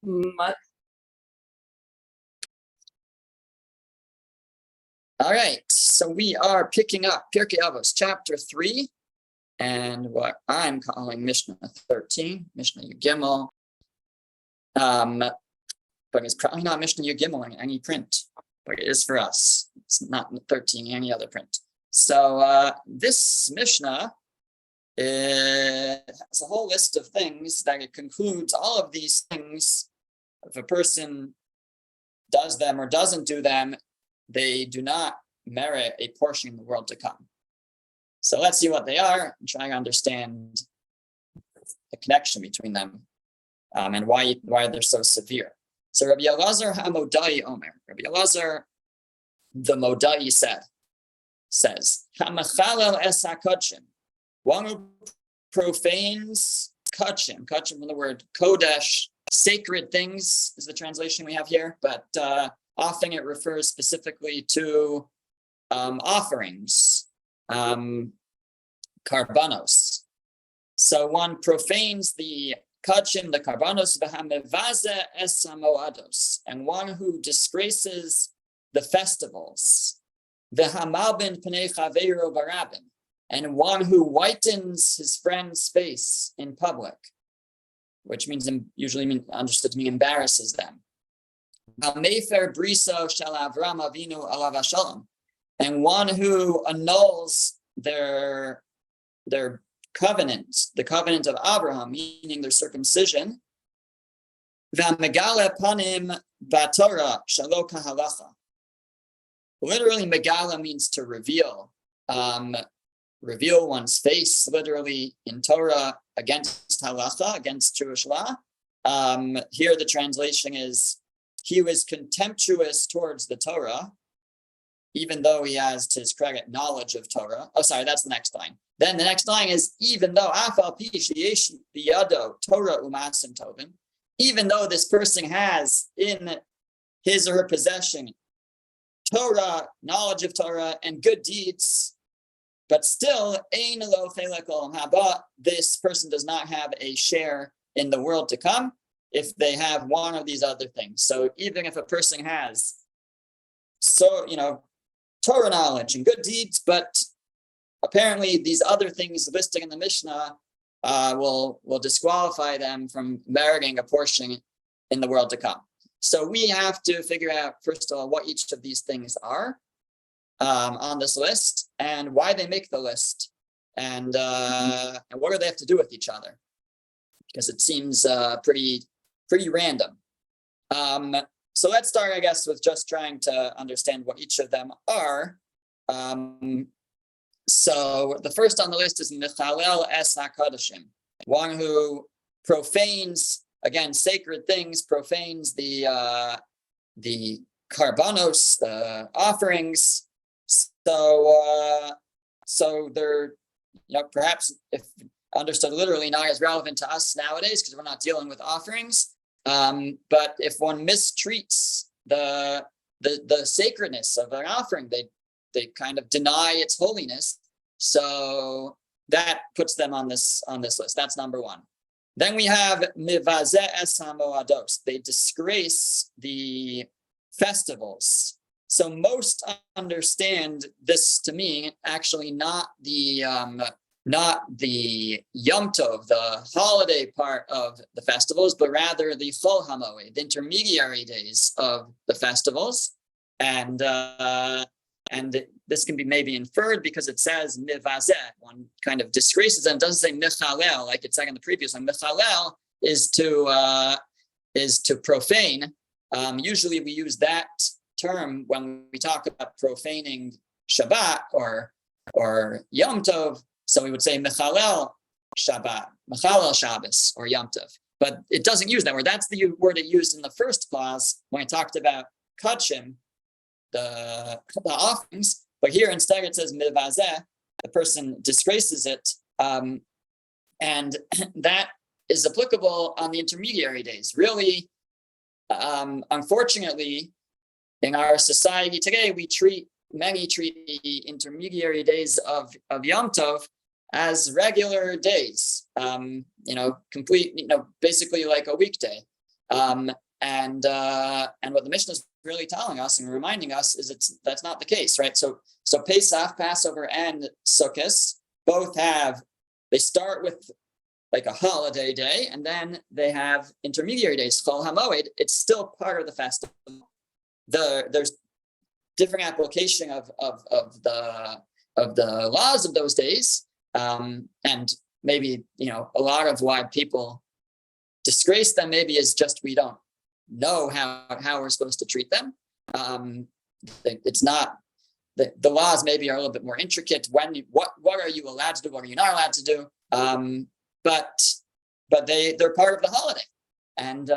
All right, so we are picking up Pirkei Avos, chapter 3, and what I'm calling Mishna 13, Mishna Gimel. But it's probably not Mishna Gimel in any print, but it is for us. It's not 13 in any other print. So this Mishnah has a whole list of things that it concludes. All of these things, if a person does them or doesn't do them, they do not merit a portion in the world to come. So let's see what they are and try to understand the connection between them and why they're so severe. So Rabbi Elazar HaModai Omer, Rabbi Elazar the Modai says, HaMachalel es HaKodshim, one who profanes Kodshim from the word Kodesh, sacred things is the translation we have here, but often it refers specifically to offerings, karbanos. So one profanes the kachim, the karbanos, v'hamevaze es hamoados, and one who disgraces the festivals, v'hamalbin pnei chaveiro barabin, and one who whitens his friend's face in public, which means usually understood to mean embarrasses them. Mefer briso shel Avram Avinu alav hashalom, and one who annuls their covenant, the covenant of Abraham, meaning their circumcision. V'megale panim b'Torah shelo kahalacha. Literally, megala means to reveal, reveal one's face. Literally in Torah against halacha, against Jewish law. Here the translation is, he was contemptuous towards the Torah, even though he has, to his credit, knowledge of Torah. Oh, sorry, that's the next line. Then the next line is, even though afal pi sheyesh biyado Torah umasim tovim, even though this person has in his or her possession Torah, knowledge of Torah, and good deeds, but still, ein lo chelek olam haba, this person does not have a share in the world to come if they have one of these other things. So even if a person has, Torah knowledge and good deeds, but apparently these other things listed in the Mishnah will disqualify them from meriting a portion in the world to come. So we have to figure out, first of all, what each of these things are on this list and why they make the list, and what do they have to do with each other, because it seems pretty random. So let's start, I guess, with just trying to understand what each of them are. So the first on the list is Mechalel es HaKodashim, one who profanes, again, sacred things, profanes the karbanos, the offerings. So they're, perhaps, if understood literally, not as relevant to us nowadays because we're not dealing with offerings. But if one mistreats the sacredness of an offering, they kind of deny its holiness. So that puts them on this list. That's number one. Then we have mivaze es hamoados. They disgrace the festivals. So most understand this to mean actually not the Yom Tov, the holiday part of the festivals, but rather the Chol HaMoed, the intermediary days of the festivals. And this can be maybe inferred because it says mivazeh, one kind of disgraces them. It doesn't say michalel like it said in the previous one. Michalel is to profane. Usually we use that term when we talk about profaning Shabbat or Yom Tov. So we would say mechalel Shabbat, mechalel Shabbos, or Yom Tov. But it doesn't use that word. That's the word it used in the first clause when I talked about kachim, the offerings. But here instead it says mivazeh, the person disgraces it. And that is applicable on the intermediary days. Really, unfortunately, in our society today, many treat the intermediary days of Yom Tov as regular days, basically like a weekday. And what the Mishnah is really telling us and reminding us is that's not the case, right? So Pesach, Passover, and Sukkot both they start with like a holiday day, and then they have intermediary days, Chol HaMoed. It's still part of the festival. There's different application of the laws of those days, and maybe a lot of why people disgrace them maybe is just we don't know how we're supposed to treat them. It's not the laws maybe are a little bit more intricate. What are you allowed to do? What are you not allowed to do? But they're part of the holiday, and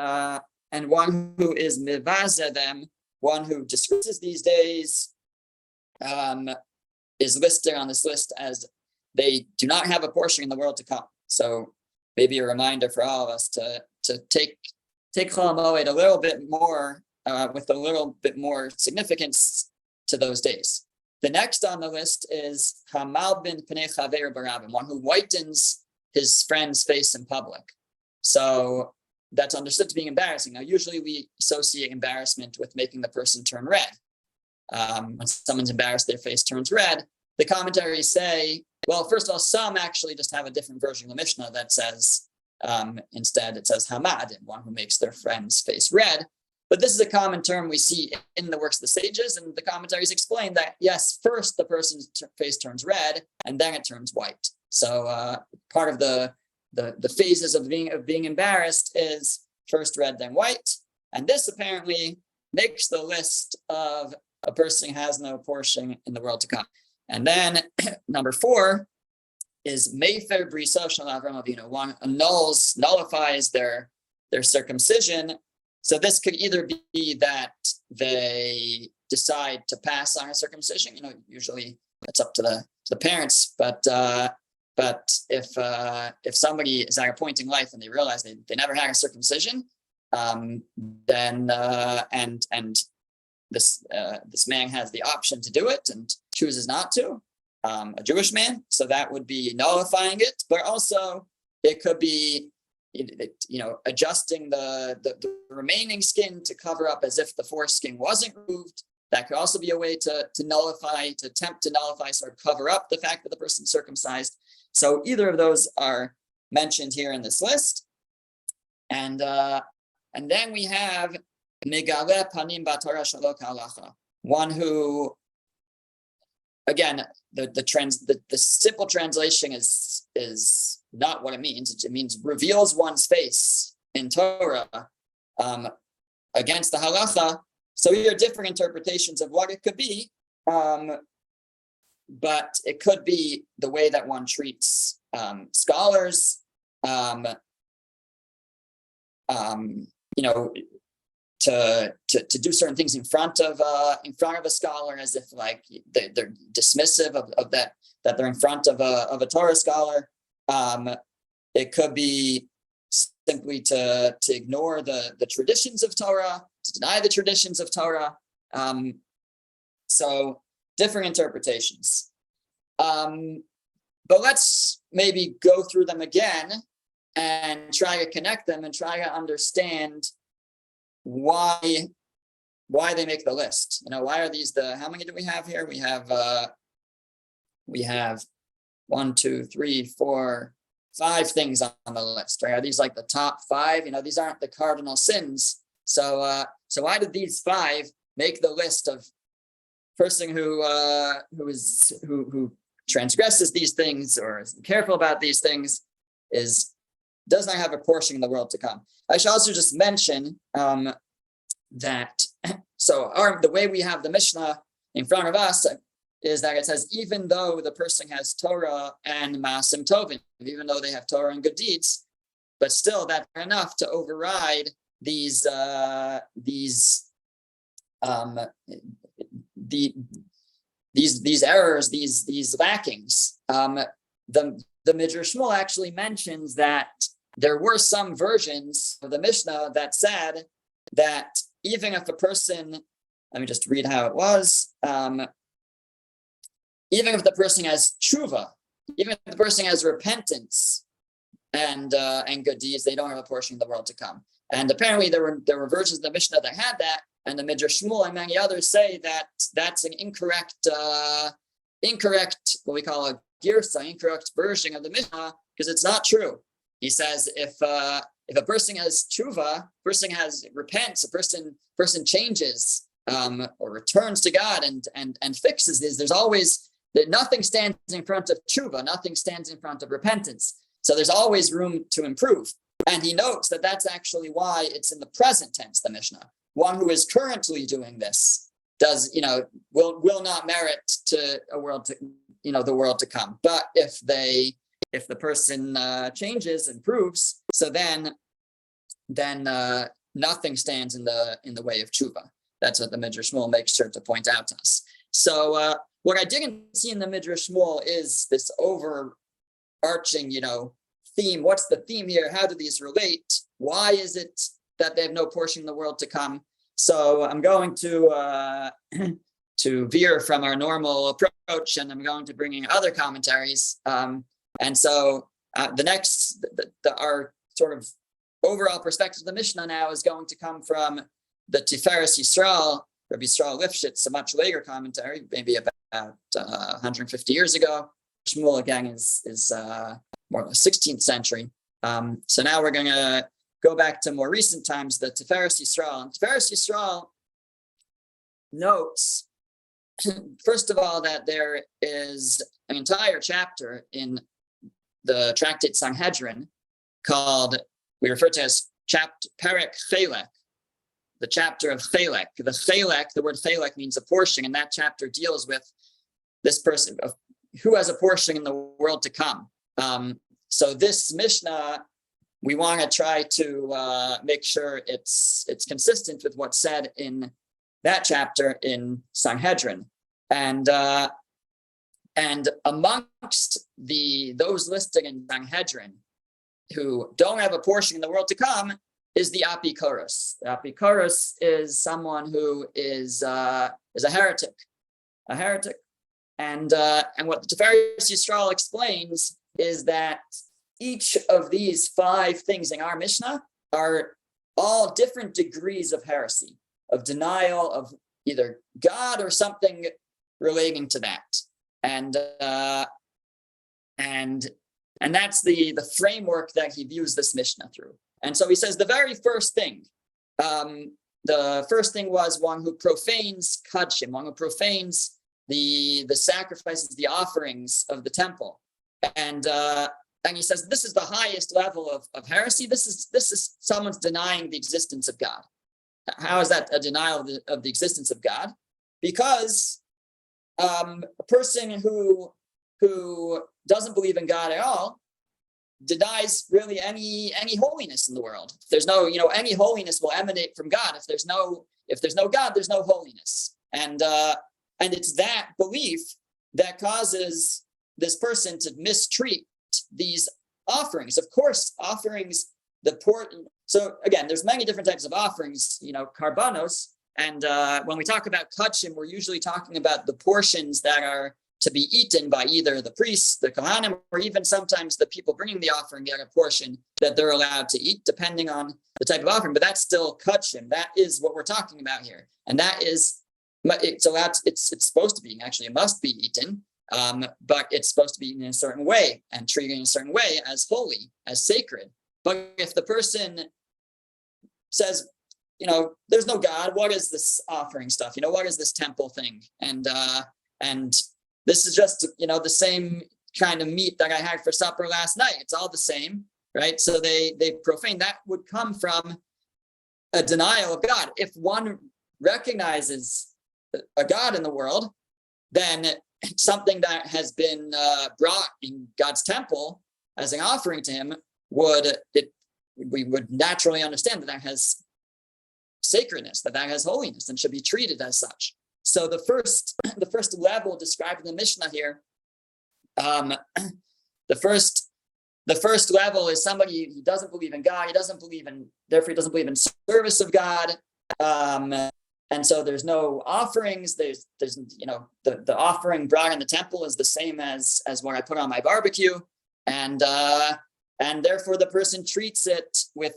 one who is mivaza them, one who discusses these days, is listed on this list as they do not have a portion in the world to come. So maybe a reminder for all of us to take Chol HaMoed a little bit more, with a little bit more significance to those days. The next on the list is Hamal bin Pnei Chaver Barabim, one who whitens his friend's face in public. So that's understood to be embarrassing. Now, usually we associate embarrassment with making the person turn red. When someone's embarrassed, their face turns red. The commentaries say, well, first of all, some actually just have a different version of the Mishnah that says, instead it says Hamad, one who makes their friend's face red. But this is a common term we see in the works of the sages, and the commentaries explain that, yes, first the person's face turns red, and then it turns white. So part of the phases of being embarrassed is first red, then white. And this apparently makes the list of a person who has no portion in the world to come. And then number 4 is Mefer Brisa Shel Avram Avinu. One nullifies their circumcision. So this could either be that they decide to pass on a circumcision. Usually it's up to the parents, but if somebody is at a point in life and they realize they never had a circumcision, then this man has the option to do it and chooses not to, a Jewish man. So that would be nullifying it, but also it could be adjusting the remaining skin to cover up as if the foreskin wasn't removed. That could also be a way to attempt to nullify, sort of cover up the fact that the person's circumcised. So either of those are mentioned here in this list. And then we have Megale Panim Batorah Shelo K'Halacha, one who, again, the simple translation is not what it means. It means reveals one's face in Torah against the halacha. So here are different interpretations of what it could be, but it could be the way that one treats scholars, to do certain things in front of a scholar, as if like they're dismissive of that they're in front of a Torah scholar. It could be simply to ignore the traditions of Torah, to deny the traditions of Torah. So different interpretations. But let's maybe go through them again and try to connect them and try to understand why they make the list. Why are these how many do we have here? We have 1, 2, 3, 4, 5 things on the list, right? Are these like the top 5? These aren't the cardinal sins. So why did these 5 make the list of person who transgresses these things or is careful about these things does not have a portion in the world to come? I should also just mention that the way we have the Mishnah in front of us is that it says, even though the person has Torah and Maasim Tovim, even though they have Torah and good deeds, but still that's enough to override these errors, these lackings. The Midrash Shmuel actually mentions that there were some versions of the Mishnah that said that even if a person, let me just read how it was, even if the person has tshuva, even if the person has repentance and good deeds, they don't have a portion of the world to come. And apparently there were versions of the Mishnah that had that, and the Midrash Shmuel and many others say that that's an incorrect, what we call a girsa, incorrect version of the Mishnah, because it's not true. He says if a person has tshuva, repents, a person changes or returns to God and fixes this, there's always that nothing stands in front of tshuva, nothing stands in front of repentance. So there's always room to improve. And he notes that that's actually why it's in the present tense, the Mishnah. One who is currently doing this will not merit to a world to, the world to come. But if the person changes, improves, so then nothing stands in the way of tshuva. That's what the Midrash Shmuel makes sure to point out to us. So what I didn't see in the Midrash Shmuel is this overarching, theme. What's the theme here? How do these relate? Why is it that they have no portion in the world to come? So I'm going to veer from our normal approach, and I'm going to bring in other commentaries. And so our sort of overall perspective of the Mishnah now is going to come from the Tiferes Yisrael, Rabbi Yisrael Lifshitz, a much later commentary, maybe about 150 years ago. Shmuel again is more of the 16th century. So now we're going to go back to more recent times, the Tiferes Yisrael. And Tiferes Yisrael notes, first of all, that there is an entire chapter in the tractate Sanhedrin called, we refer to as Perek Chelek, the chapter of Chelek. The word Chelek means a portion, and that chapter deals with this person of who has a portion in the world to come. So this Mishnah, we want to try to make sure it's consistent with what's said in that chapter in Sanhedrin. And amongst those listed in Sanhedrin who don't have a portion in the world to come is the Apikoros. The Apikoros is someone who is a heretic. And what the Tiferes Yisrael explains is that each of these 5 things in our Mishnah are all different degrees of heresy, of denial of either God or something relating to that. And that's the framework that he views this Mishnah through. And so he says the very first thing, the first thing was one who profanes kadshim, one who profanes the sacrifices, the offerings of the temple. And he says this is the highest level of heresy. This is someone's denying the existence of God. How is that a denial of the existence of God? Because a person who doesn't believe in God at all denies really any holiness in the world. If there's no, any holiness will emanate from God. If there's no God, there's no holiness. And it's that belief that causes this person to mistreat these offerings. Of course, offerings, so again, there's many different types of offerings, karbanos. And when we talk about kachim, we're usually talking about the portions that are to be eaten by either the priests, the kohanim, or even sometimes the people bringing the offering get a portion that they're allowed to eat, depending on the type of offering. But that's still kachim. That is what we're talking about here. And that is, it's supposed to be, actually, it must be eaten. But it's supposed to be in a certain way and treated in a certain way as holy, as sacred. But if the person says, there's no God, what is this offering stuff? What is this temple thing? And this is just, the same kind of meat that I had for supper last night. It's all the same, right? So they profane. That would come from a denial of God. If one recognizes a God in the world, then something that has been brought in God's temple as an offering to him we would naturally understand that has sacredness, that has holiness, and should be treated as such. So the first level described in the Mishnah here, the first level is somebody who doesn't believe in God. Therefore he doesn't believe in service of God. And so there's no offerings. There's the offering brought in the temple is the same as what I put on my barbecue. And and therefore the person treats it with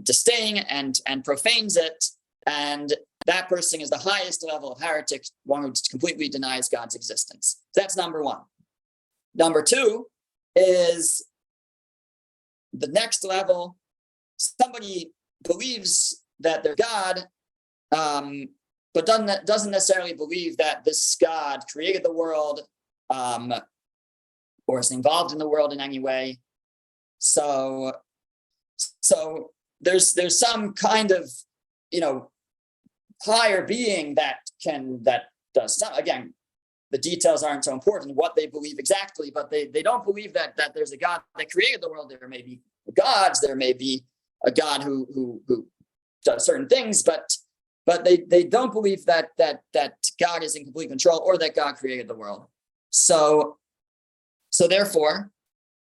disdain and profanes it, and that person is the highest level of heretic, one who completely denies God's existence. That's number one. Number two is the next level. Somebody believes that they're God, but doesn't necessarily believe that this God created the world, or is involved in the world in any way. So there's some kind of, higher being that does some. Again, the details aren't so important, what they believe exactly, but they don't believe that there's a God that created the world. There may be gods, there may be a God who does certain things, but they don't believe that God is in complete control or that God created the world. So therefore,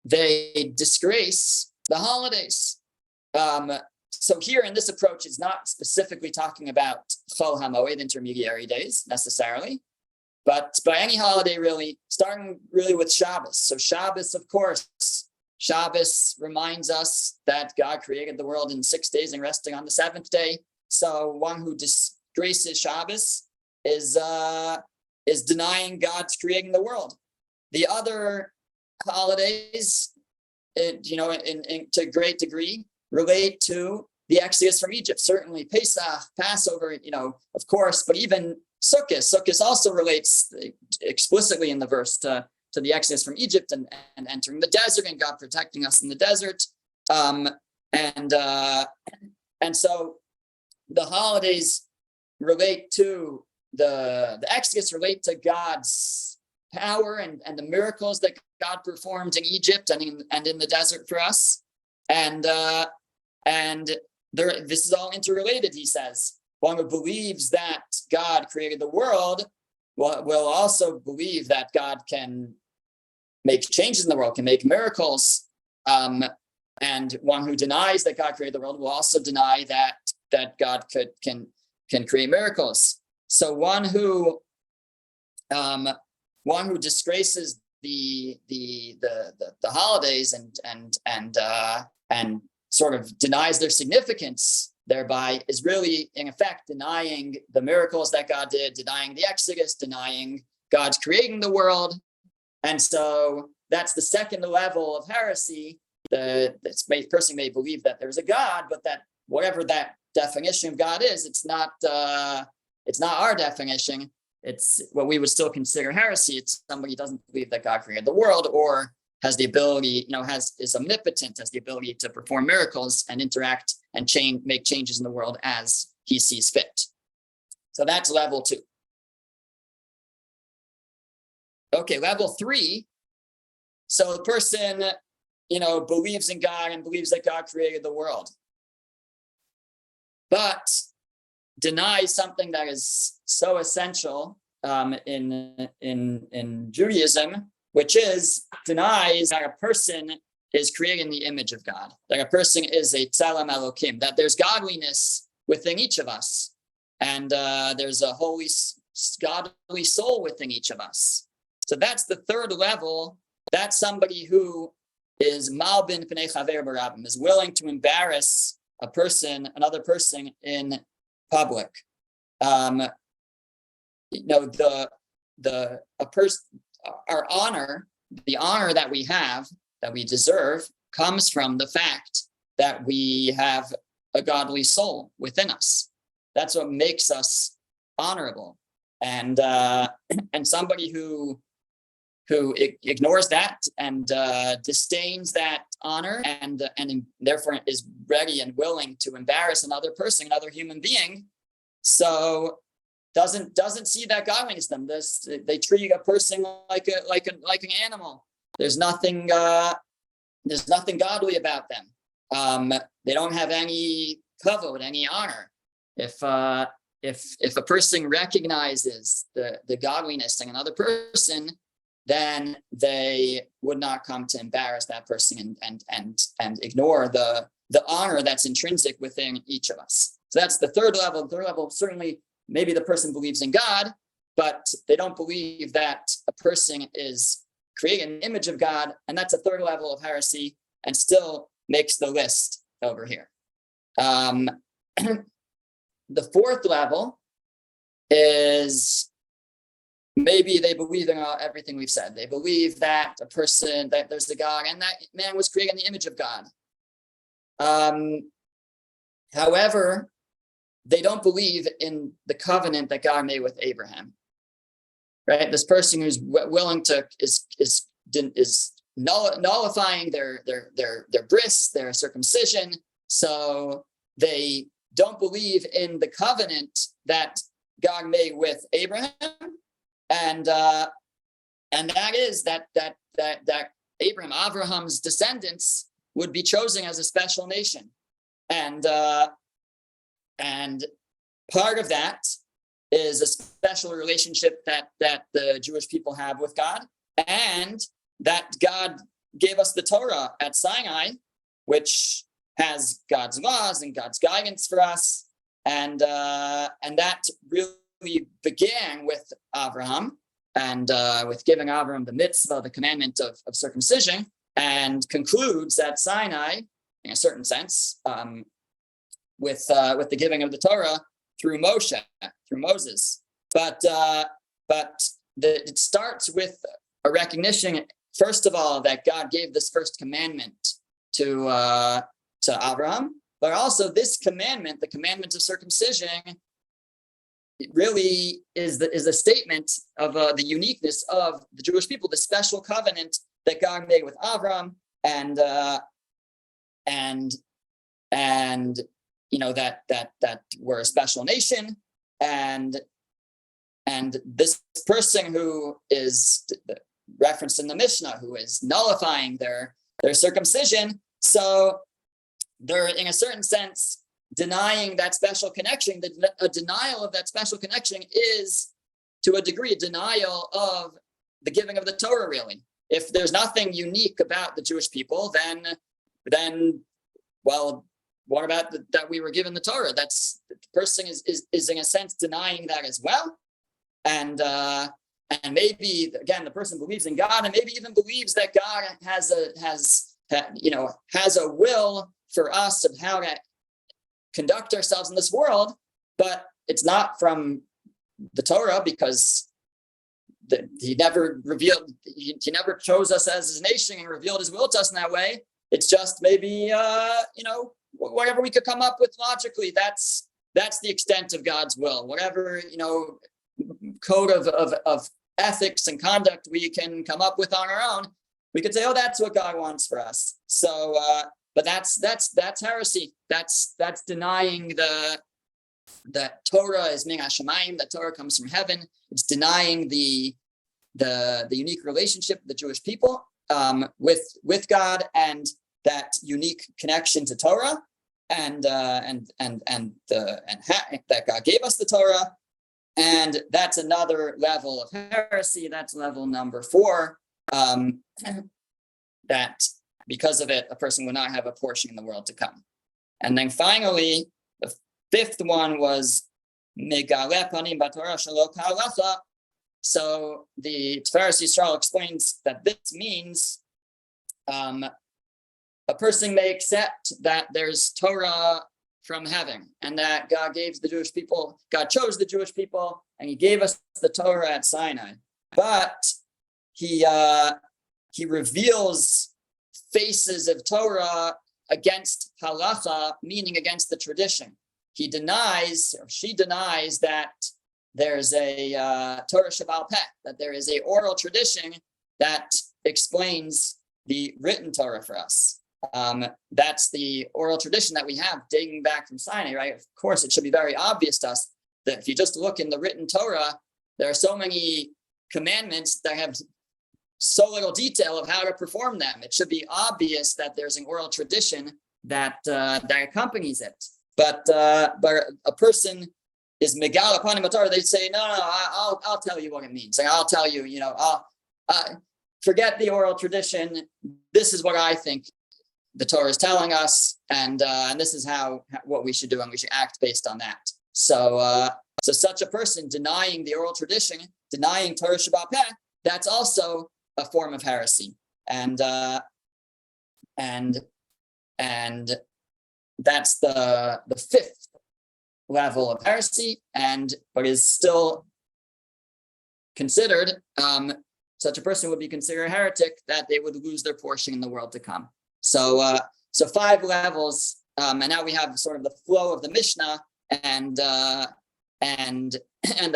they disgrace the holidays. So here in this approach, it's not specifically talking about Chol HaMoed, intermediary days, necessarily, but by any holiday really, starting really with Shabbos. So Shabbos, of course, Shabbos reminds us that God created the world in 6 days and resting on the seventh day. So one who disgraces Shabbos is denying God's creating the world. The other holidays, to a great degree, relate to the Exodus from Egypt. Certainly Pesach, Passover, of course, but even Sukkot. Sukkot also relates explicitly in the verse to the Exodus from Egypt and entering the desert and God protecting us in the desert. And so the holidays relate to the Exodus, relate to God's power and the miracles that God performed in Egypt and in the desert for us. And this is all interrelated, he says. One who believes that God created the world will also believe that God can make changes in the world, can make miracles. And one who denies that God created the world will also deny that God can create miracles. So one who disgraces the holidays and sort of denies their significance thereby is really, in effect, denying the miracles that God did, denying the Exodus, denying God's creating the world. And so that's the second level of heresy. This person may believe that there's a God, but that whatever that definition of God is, it's not our definition. It's what we would still consider heresy. It's somebody who doesn't believe that God created the world or has the ability, is omnipotent, has the ability to perform miracles and interact and make changes in the world as he sees fit. So that's level 2. Okay, level 3. So the person, believes in God and believes that God created the world, but denies something that is so essential in Judaism, which is denies that a person is created in the image of God, that a person is a tzelem Elokim, that there's godliness within each of us, and there's a holy, godly soul within each of us. So that's the third level. That's somebody who is malbin pnei chaver barabim, is willing to embarrass another person in public. Our honor, the honor that we have, that we deserve, comes from the fact that we have a godly soul within us. That's what makes us honorable. And somebody who ignores that and disdains that honor and therefore is ready and willing to embarrass another person, another human being, so doesn't see that godliness in them. They treat a person like an animal. There's nothing godly about them. They don't have any kavod, any honor. If a person recognizes the godliness in another person, then they would not come to embarrass that person and ignore the honor that's intrinsic within each of us. So that's the third level. The third level, certainly, maybe the person believes in God, but they don't believe that a person is create an image of God, and that's a third level of heresy, and still makes the list over here. The fourth level is maybe they believe in everything we've said. They believe that that there's a God, and that man was created in the image of God. However, they don't believe in the covenant that God made with Abraham. Right? This person who's willing to is nullifying their bris, their circumcision. So they don't believe in the covenant that God made with Abraham, and that is that Abraham's descendants would be chosen as a special nation, and part of that is a special relationship that the Jewish people have with God, and that God gave us the Torah at Sinai, which has God's laws and God's guidance for us, and that really began with Abraham, and with giving Abraham the mitzvah, the commandment of circumcision, and concludes at Sinai, in a certain sense, with the giving of the Torah through Moses. But it starts with a recognition, first of all, that God gave this first commandment to Abraham, but also this commandment, the commandment of circumcision, it really is a statement of the uniqueness of the Jewish people, the special covenant that God made with Abraham, and you know that we're a special nation, and this person who is referenced in the Mishna, who is nullifying their circumcision, so they're in a certain sense denying that special connection. A denial of that special connection is, to a degree, a denial of the giving of the Torah, really. If there's nothing unique about the Jewish people, then well, what about that we were given the Torah? That's the person is in a sense denying that as well, and maybe again the person believes in God, and maybe even believes that God has a will for us of how to conduct ourselves in this world, but it's not from the Torah, because he never chose us as his nation and revealed his will to us in that way. It's just maybe whatever we could come up with logically. That's the extent of God's will. Whatever code of ethics and conduct we can come up with on our own, we could say, oh, that's what God wants for us. So, but that's heresy. That's denying that Torah is min hashamayim, that Torah comes from heaven. It's denying the unique relationship of the Jewish people with God, and that unique connection to Torah, and that God gave us the Torah, and that's another level of heresy. That's level number 4. That because of it, a person will not have a portion in the world to come. And then finally, the 5th one was megale panim b'Torah shelo k'halacha. So the Tiferes Yisrael explains that this means a person may accept that there's Torah from heaven, and that God chose the Jewish people, and he gave us the Torah at Sinai. But he reveals faces of Torah against halacha, meaning against the tradition. She denies that there's a Torah Shebaal Peh, that there is a oral tradition that explains the written Torah for us. That's the oral tradition that we have dating back from Sinai, right? Of course, it should be very obvious to us that if you just look in the written Torah, there are so many commandments that have so little detail of how to perform them. It should be obvious that there's an oral tradition that accompanies it. But a person is megal upon him Torah. They say, no, I'll tell you what it means. Like, I'll tell you, I'll forget the oral tradition. This is what I think the Torah is telling us, and this is what we should do, and we should act based on that. So such a person denying the oral tradition, denying Torah Shebaal Peh, that's also a form of heresy, and that's the fifth level of heresy, but is still considered, such a person would be considered a heretic, that they would lose their portion in the world to come. So five levels, and now we have sort of the flow of the Mishnah and the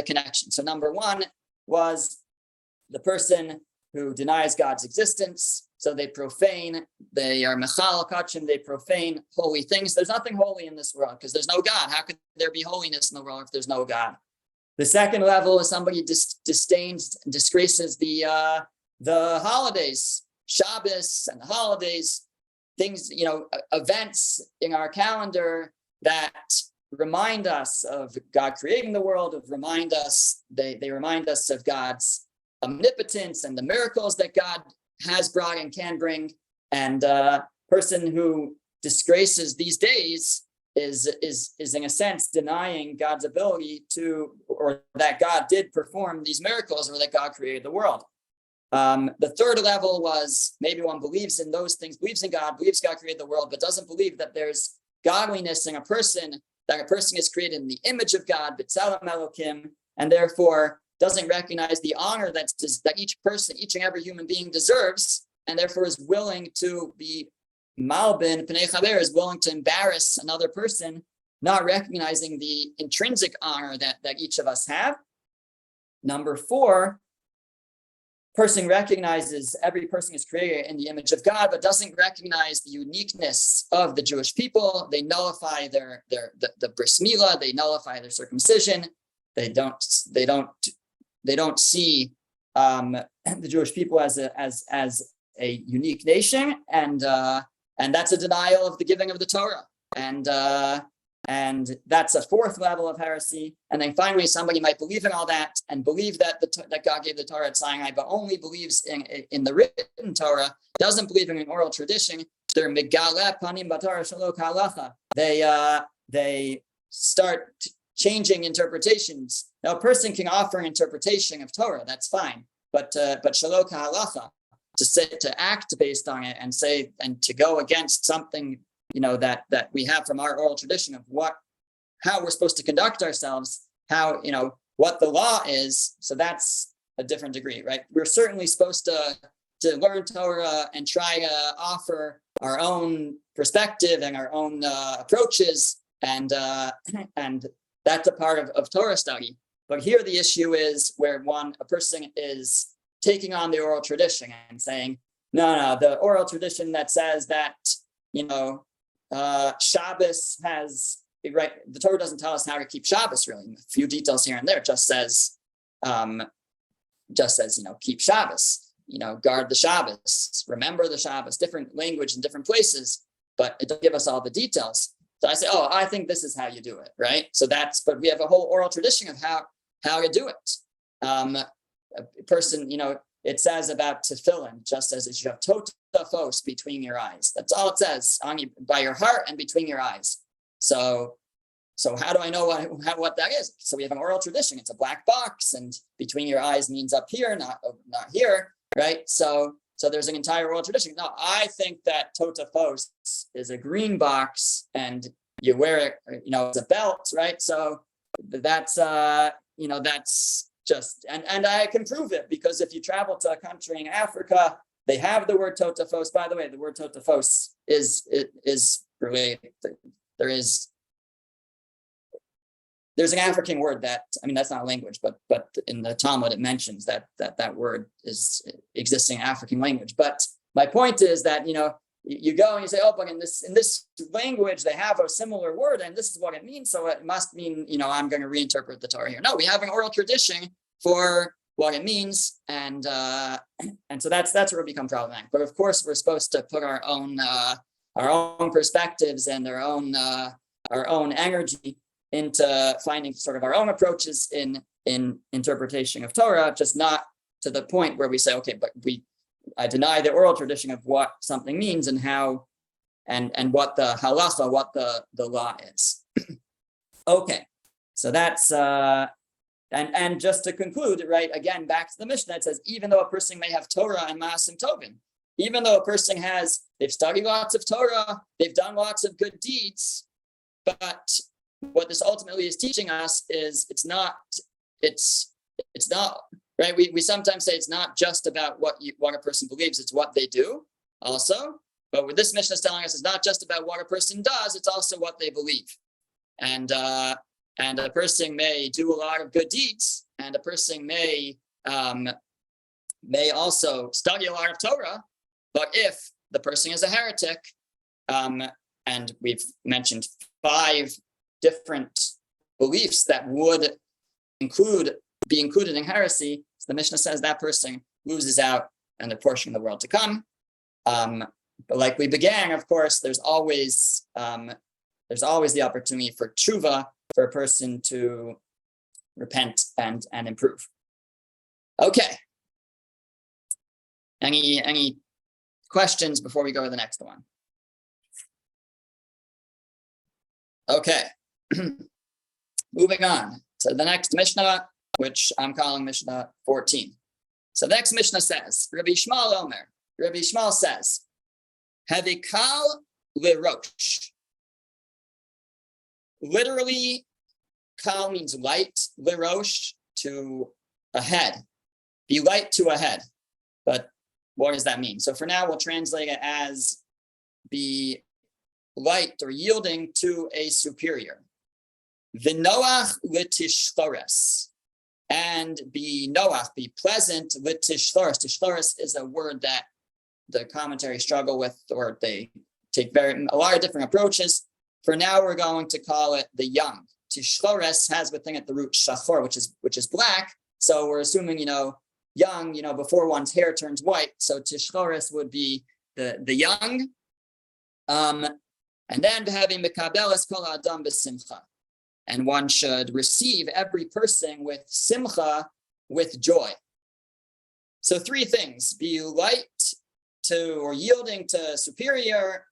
connection. So number one was the person who denies God's existence. So they are mechal kachim, they profane holy things. There's nothing holy in this world because there's no God. How could there be holiness in the world if there's no God? The second level is somebody disdains and disgraces the holidays, Shabbos and the holidays, things, events in our calendar that remind us of God creating the world, they remind us of God's omnipotence and the miracles that God has brought and can bring. And a person who disgraces these days is in a sense denying God's ability or that God did perform these miracles, or that God created the world. The third level was maybe one believes in those things, believes in God, believes God created the world, but doesn't believe that there's godliness in a person, that a person is created in the image of God, b'tzelem Elokim, and therefore doesn't recognize the honor that each person, each and every human being deserves, and therefore is willing to be malbin, pnei chaver, is willing to embarrass another person, not recognizing the intrinsic honor that each of us have. Number four, person recognizes every person is created in the image of God, but doesn't recognize the uniqueness of the Jewish people. They nullify the bris milah, they nullify their circumcision. They don't see the Jewish people as a unique nation, and that's a denial of the giving of the Torah, and that's a fourth level of heresy. And then finally, somebody might believe in all that and believe that that God gave the Torah at Sinai, but only believes in the written Torah, doesn't believe in an oral tradition. They're megale panim b'Torah shelo k'halacha. They start changing interpretations. Now, a person can offer an interpretation of Torah, that's fine, but shelo k'halacha, to act based on it and to go against something that we have from our oral tradition of how we're supposed to conduct ourselves, how what the law is. So that's a different degree, right? We're certainly supposed to learn Torah and try to offer our own perspective and our own approaches, and that's a part of Torah study. But here the issue is where a person is taking on the oral tradition and saying, no, the oral tradition that says that, Shabbos has, right, the Torah doesn't tell us how to keep Shabbos, really. A few details here and there, just says, keep Shabbos, guard the Shabbos, remember the Shabbos, different language in different places, but it doesn't give us all the details. So I say, I think this is how you do it, right? So but we have a whole oral tradition of how to do it. A person, it says about tefillin, just as it should have totafos between your eyes. That's all it says, by your heart and between your eyes. So how do I know what that is? So we have an oral tradition. It's a black box, and between your eyes means up here, not here, right? So there's an entire oral tradition. Now, I think that totafos is a green box, and you wear it, as a belt, right? So that's that's just, and I can prove it, because if you travel to a country in Africa, they have the word totafos. By the way, the word totafos is related. There's an African word that's not a language, but in the Talmud it mentions that word is existing in African language. But my point is that you go and you say, but in this language they have a similar word, and this is what it means, so it must mean I'm going to reinterpret the Torah here. No, we have an oral tradition for what it means, and so that's where it becomes problematic. But of course, we're supposed to put our own perspectives and our own energy into finding sort of our own approaches in interpretation of Torah, just not to the point where we say, okay, but I deny the oral tradition of what something means and how and what the halacha, what the law is. Okay, so that's And just to conclude, right, again, back to the Mishnah, it says, even though a person may have Torah and Maasim Tovim, even though a person they've studied lots of Torah, they've done lots of good deeds, but what this ultimately is teaching us is it's not, right? We sometimes say it's not just about what a person believes, it's what they do also. But what this Mishnah is telling us is not just about what a person does, it's also what they believe. And a person may do a lot of good deeds, and a person may also study a lot of Torah, but if the person is a heretic, and we've mentioned 5 different beliefs that would be included in heresy, so the Mishnah says that person loses out on the portion of the world to come. But like we began, of course, there's always the opportunity for tshuva, for a person to repent and improve. Okay. Any questions before we go to the next one? Okay. Moving on to the next Mishnah, which I'm calling Mishnah 14. So the next Mishnah says, Rabbi Yishmael says, Havikal lirosh. Literally, kal means light, lirosh, to a head. Be light to a head. But what does that mean? So for now, we'll translate it as be light or yielding to a superior. V'noach l'tishlores. And be noach, be pleasant, l'tishlores. Tishlores is a word that the commentary struggle with, or they take a lot of different approaches. For now, we're going to call it the young. Tishlores has within it the root shachor, which is black. So we're assuming, young, before one's hair turns white. So tishlores would be the young. And then having mekabeles kol adam b'simcha. And one should receive every person with simcha, with joy. So 3 things: be light to or yielding to superior,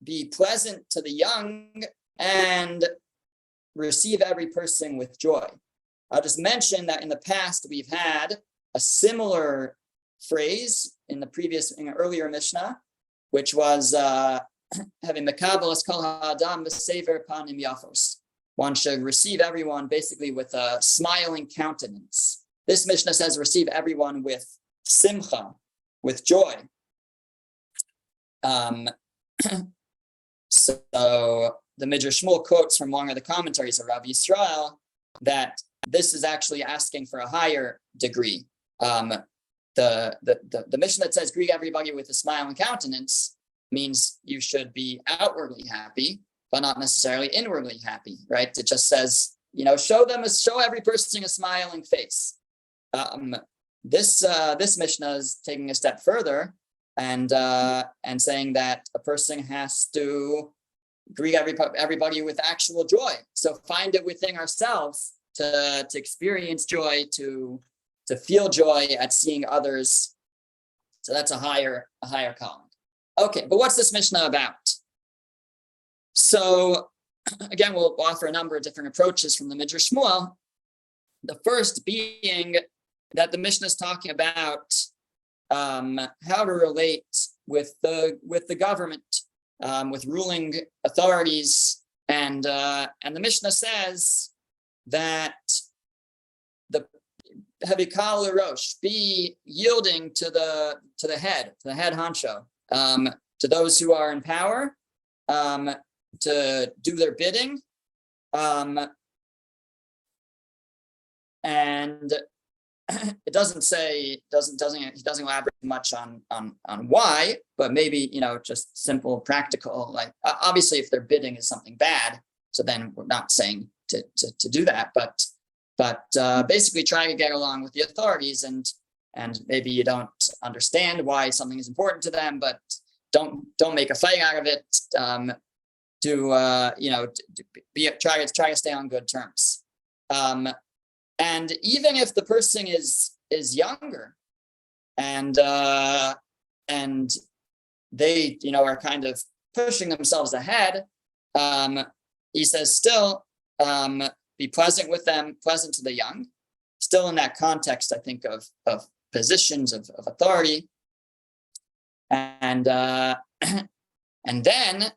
be pleasant to the young, and receive every person with joy. I'll just mention that in the past we've had a similar phrase in an earlier Mishnah, which was having mekabeles kol ha'adam b'sever panim yafos. One should receive everyone basically with a smiling countenance. This Mishnah says receive everyone with simcha, with joy. So the Midrash Shmuel quotes from one of the commentaries of Rav Yisrael that this is actually asking for a higher degree. The Mishnah that says greet everybody with a smiling countenance means you should be outwardly happy, but not necessarily inwardly happy, right? It just says, show every person a smiling face. This Mishnah is taking a step further and saying that a person has to greet everybody with actual joy. So find it within ourselves to experience joy, to feel joy at seeing others. So that's a higher calling. Okay, but what's this Mishnah about? So again, we'll offer a number of different approaches from the Midrash Shmuel. The first being that the Mishnah is talking about how to relate with the government, with ruling authorities, and the Mishnah says that the Havikal Rosh, be yielding to the head honcho, to those who are in power, to do their bidding, and it doesn't elaborate much on why, but maybe just simple practical, like obviously if their bidding is something bad, so then we're not saying to do that, but basically trying to get along with the authorities, and maybe you don't understand why something is important to them, but don't make a fight out of it. Try to stay on good terms. And even if the person is younger, and they are kind of pushing themselves ahead, he says still be pleasant with them, pleasant to the young, still in that context, I think, of positions of authority. And then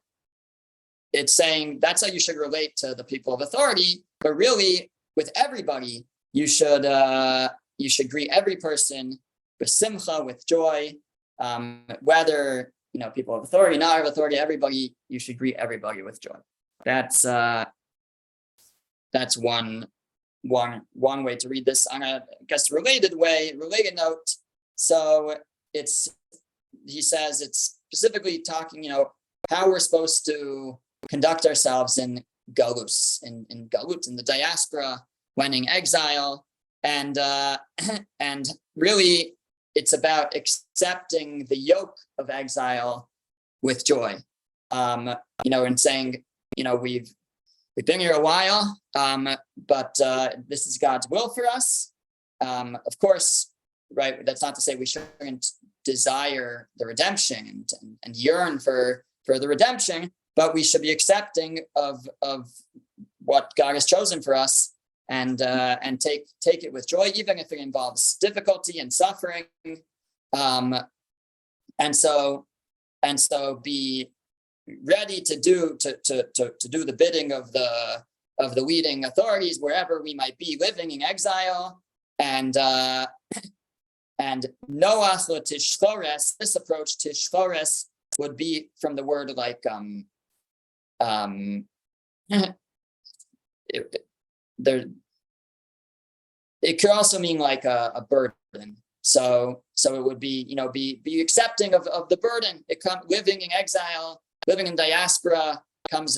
it's saying that's how you should relate to the people of authority, but really with everybody, you should greet every person with simcha, with joy, whether people of authority, not of authority, everybody, you should greet everybody with joy. That's one way to read this on a, I guess, related note. So he says it's specifically talking, how we're supposed to conduct ourselves in galus, in galut, in the diaspora, when in exile, and really it's about accepting the yoke of exile with joy, and saying, we've been here a while, but this is God's will for us. Of course, right? That's not to say we shouldn't desire the redemption and yearn for the redemption, but we should be accepting of what God has chosen for us, and take it with joy, even if it involves difficulty and suffering. And so be ready to do the bidding of the leading authorities wherever we might be living in exile, and noach lo tishchores. This approach, tishchores, would be from the word like it could also mean like a burden. So it would be, be accepting of the burden. It comes living in exile, living in diaspora comes,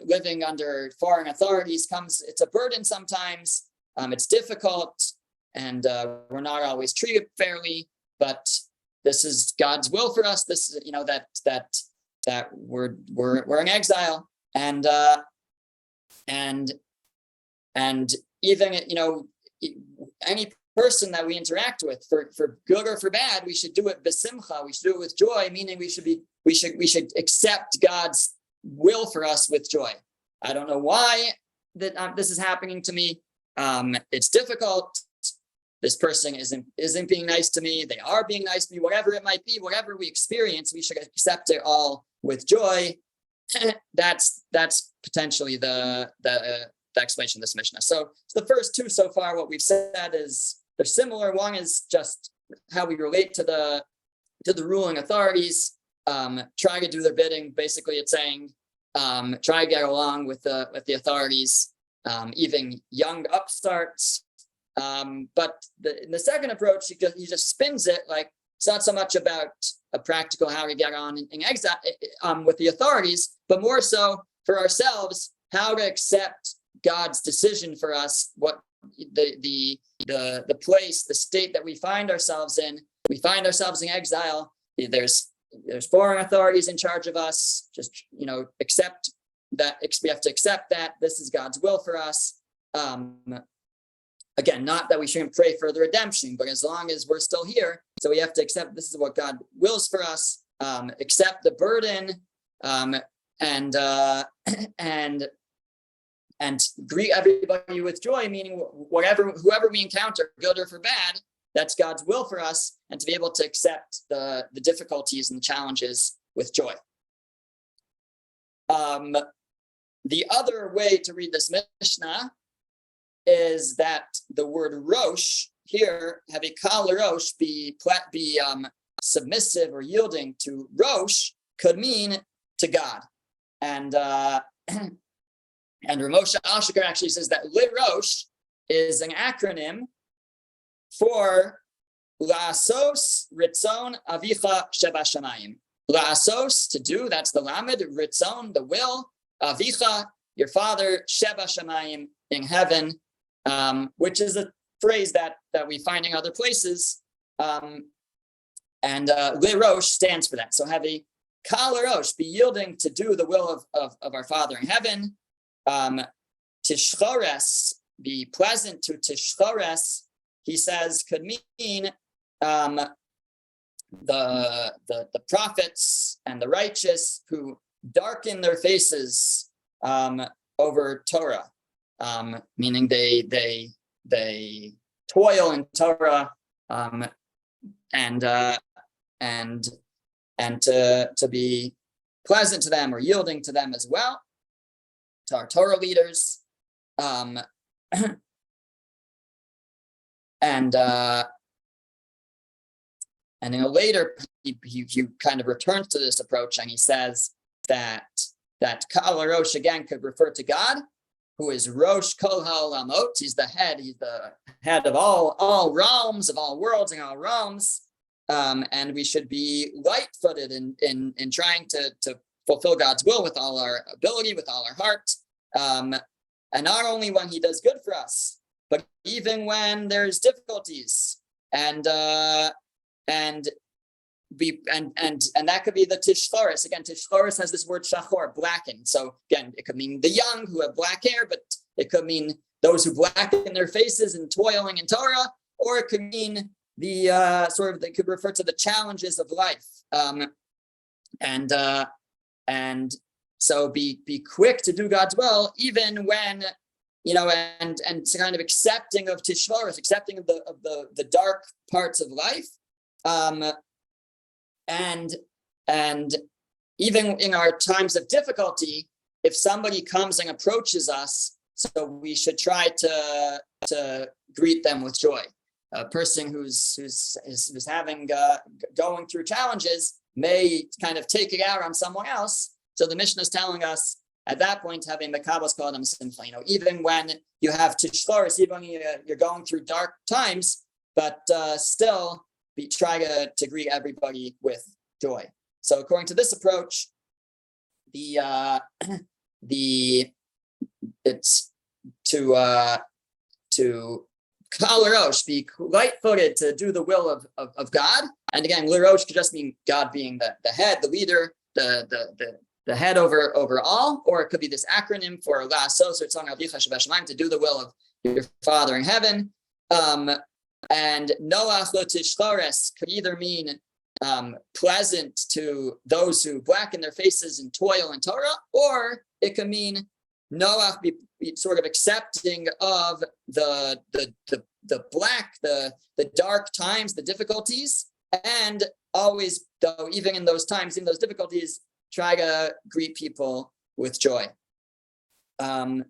living under foreign authorities comes. It's a burden sometimes. It's difficult, and we're not always treated fairly. But this is God's will for us. This is, that we're in exile, and even any person that we interact with, for good or for bad, we should do it b'simcha. We should do it with joy, meaning we should accept God's will for us with joy. I don't know why that this is happening to me. It's difficult. This person isn't being nice to me. They are being nice to me. Whatever it might be, whatever we experience, we should accept it all with joy. That's potentially the explanation of this Mishna. So the first two so far, what we've said is they're similar. One is just how we relate to the ruling authorities, try to do their bidding. Basically, it's saying try to get along with the authorities, even young upstarts. But in the second approach, he just spins it like it's not so much about a practical how to get on in exile with the authorities, but more so for ourselves, how to accept God's decision for us, what the place, the state that we find ourselves in. We find ourselves in exile. There's foreign authorities in charge of us. Just accept that. We have to accept that this is God's will for us. Again, not that we shouldn't pray for the redemption, but as long as we're still here, so we have to accept this is what God wills for us. Accept the burden, and greet everybody with joy, meaning whoever we encounter, good or for bad, that's God's will for us, and to be able to accept the difficulties and the challenges with joy. The other way to read this Mishnah is that the word rosh here, have a kal rosh, be submissive or yielding to rosh, could mean to God. And Ramosha Ashikar actually says that lirosh is an acronym for la'asos ritzon avicha sheba shamayim. La'asos, to do, that's the lamed, ritzon, the will, avicha, your father, sheba shamayim, in heaven, which is a phrase that we find in other places. And lirosh stands for that. So have a kal rosh, be yielding to do the will of our Father in heaven. Tishchores, be pleasant to tishchores, he says, could mean the prophets and the righteous who darken their faces over Torah, meaning they toil in Torah, and to be pleasant to them or yielding to them as well, to our Torah leaders, and in a later, he kind of returns to this approach, and he says that Ka'al Rosh again could refer to God, who is Rosh Kol HaOlamot. He's the head of all realms, of all worlds and all realms. And we should be light-footed in trying to fulfill God's will with all our ability, with all our heart. And not only when he does good for us, but even when there's difficulties. And that could be the tishloris. Again, tishloris has this word shachor, blackened. So again, it could mean the young who have black hair, but it could mean those who blacken their faces in toiling in Torah, or it could mean the they could refer to the challenges of life. And so be quick to do God's will, even when, and kind of accepting of tishloris, accepting of the dark parts of life. And even in our times of difficulty, if somebody comes and approaches us, so we should try to greet them with joy. A person who's having going through challenges may kind of take it out on someone else. So the Mishna is telling us at that point, having the Kabbalah call them sinful. Even when you have tishloris, even when you're going through dark times, but still try to greet everybody with joy. So according to this approach, it's to Kal Rosh, be light-footed to do the will of God. And again, Lirosh could just mean God being the head, the leader, the head over all, or it could be this acronym for La'asos or Tzon Avicha Shebashamayim, to do the will of your Father in heaven. And Noach lo tishlores could either mean pleasant to those who blacken their faces in toil and Torah, or it could mean Noach be sort of accepting of the black, the dark times, the difficulties, and always, though, even in those times, in those difficulties, try to greet people with joy. And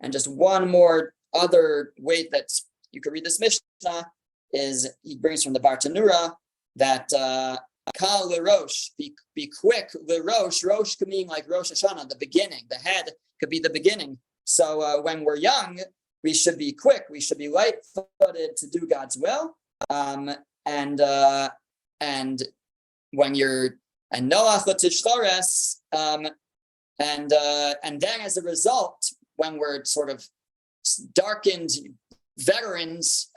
just one more other way that you could read this Mishnah is he brings from the Bartanura that Kal Lirosh, be quick. Lirosh, Rosh could mean like Rosh Hashanah, the beginning. The head could be the beginning. So when we're young, we should be quick. We should be light-footed to do God's will. And when you're Noach l'tishlores, and then as a result, when we're sort of darkened veterans,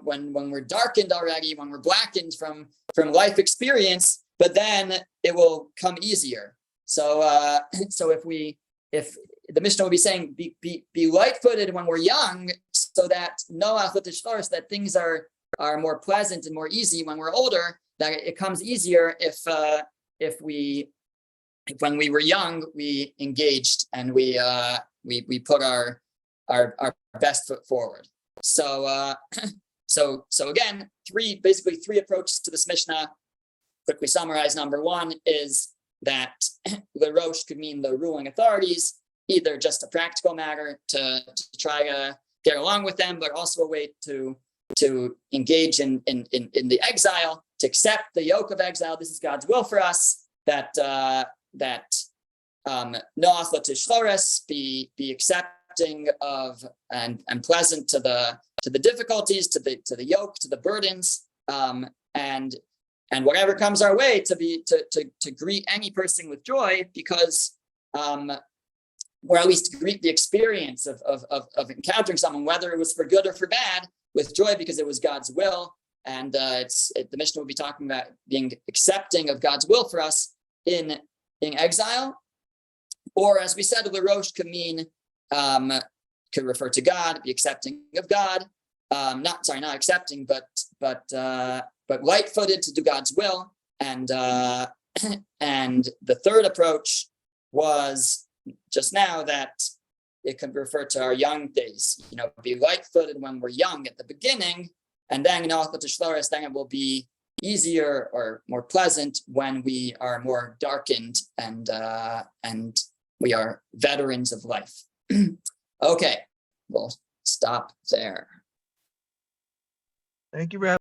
when we're darkened already, when we're blackened from life experience, but then it will come easier. So if the Mishnah will be saying, be light-footed when we're young, so that Noach l'tishlores, that things are more pleasant and more easy when we're older, that it comes easier if when we were young, we engaged and we put our best foot forward. So again, basically three approaches to this Mishnah. Quickly summarize. Number one is that Lirosh could mean the ruling authorities, either just a practical matter to try to get along with them, but also a way to engage in the exile, to accept the yoke of exile. This is God's will for us, that Noach l'tishlores, be accepting of and pleasant to the difficulties, to the yoke, to the burdens, and whatever comes our way, to greet any person with joy, because or at least greet the experience of encountering someone, whether it was for good or for bad, with joy, because it was God's will. And the Mishnah will be talking about being accepting of God's will for us in exile. Or, as we said, Lirosh could mean, could refer to God, be accepting of God. Not accepting, but light-footed to do God's will. And the third approach was just now that it can refer to our young days. Be light-footed when we're young at the beginning, And then then it will be easier or more pleasant when we are more darkened and we are veterans of life. Okay, we'll stop there. Thank you, Rabbi.